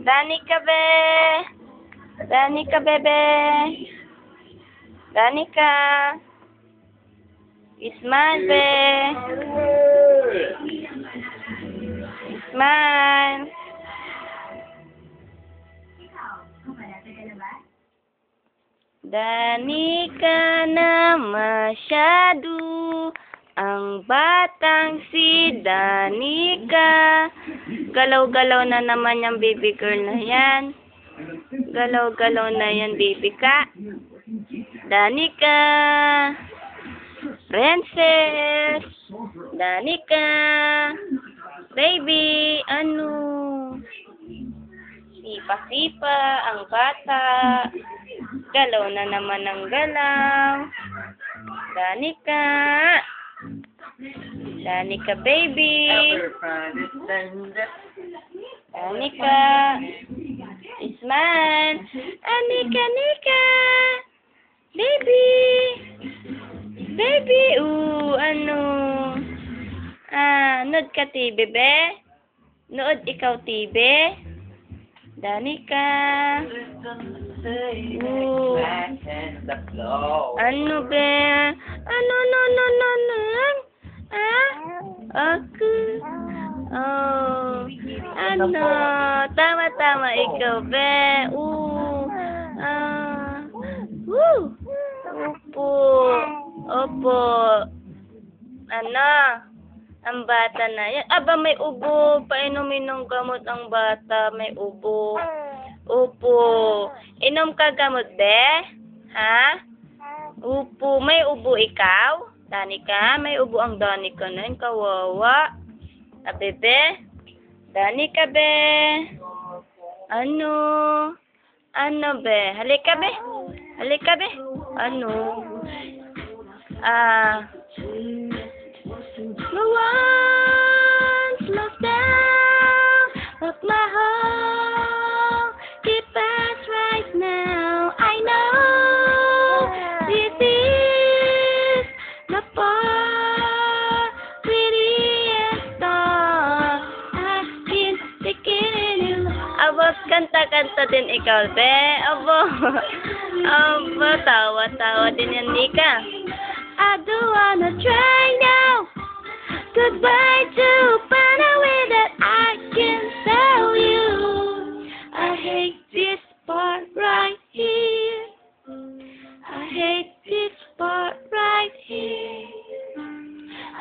Danica, be. Danica, bebe. Danica. Smile, be. Smile. Danica na masyado ang batang si Danica. Galaw-galaw na naman yung baby girl na yan. Galaw-galaw na yan, baby ka. Danica. Princess. Danica. Baby, ano? Sipa-sipa ang bata. Galaw na naman ang galaw. Danica. Danica, baby. Danica. Smile. Anika, Nika. Baby. Baby, ano? Nood ka, TV, be? Nood ikaw, TV? Danica. Ano, be? Ano? Ako. Oh. Ano? Tama, ikaw, be? Opo. Ano? Ang bata na yan. Aba, may ubo. Painumin ng gamot ang bata. May ubo. Upo. Inom ka gamot, be? Ha? Upo. May ubo ikaw? Danica, may ubo ang Danica na yun. Kawawa. Bebe? Danica, be? Ano? Ano, be? Halika, be? Halika, be? Ano? No one's lost down of my heart. Keep us right now. I know this is the part prettiest star. I've been taking you. Aba, kanta-kanta din ikaw, be. Aba, tawa-tawa din yan, Nika. I don't wanna try now. Goodbye to find a way that I can tell you. I hate this part right here. I hate this part right here.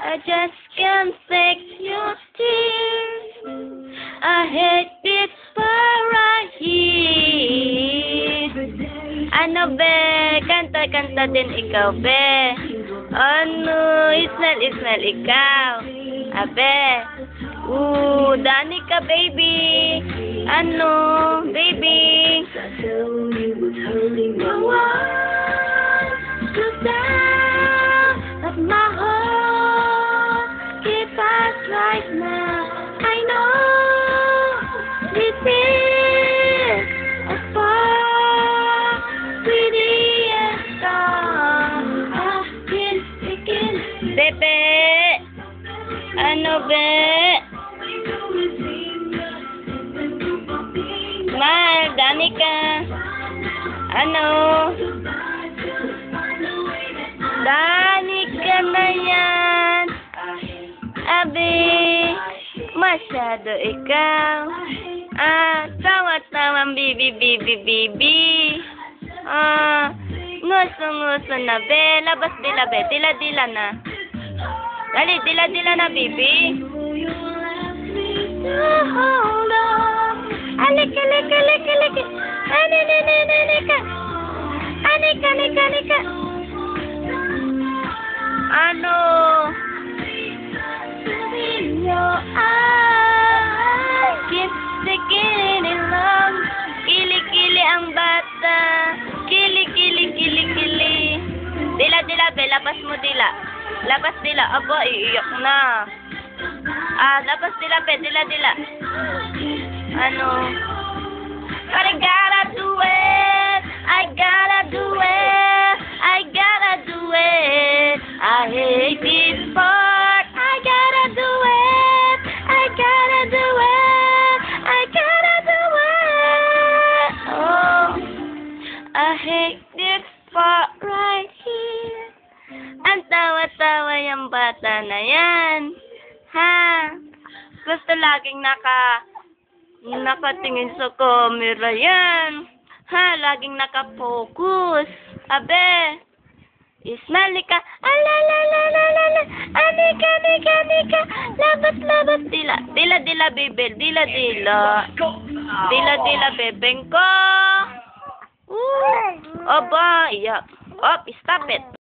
I just can't take your tears. I hate this part right here. Ano, be? Kanta din ikaw, be. Ano? Isnal ikaw. Abe. Danica, baby. Ano? Baby. No one goes down of my heart. Keep us right now. I know this is a far prettiest star. I've been thinking, Bebe. Ano, be? Smile, Danica. Ano? Danica na yan. Abi, masyado ikaw. Tawa-tawang bibi. Nguso na, be. Labas dila, be. Dila na. Dali, dila na, bibi. Hold on. Alika. Anika. Ano? In your eyes, keep sticking it long. Kili ang bata. Kili. Dila, be. Labas mo, dila. Labas dila. Aba, iiyak na. Labas dila, be. Dila. Ano? But I gotta do it. I hate this part. I gotta do it. bata na yan. Ha? Gusto laging nakatingin sa camera yan. Ha? Laging nakafocus. Abe. Ismali ka. Alalalala. Anika. Labat. Dila, bibel. Dila. Dila, bebeng ko. Aba, iyak. Stop it.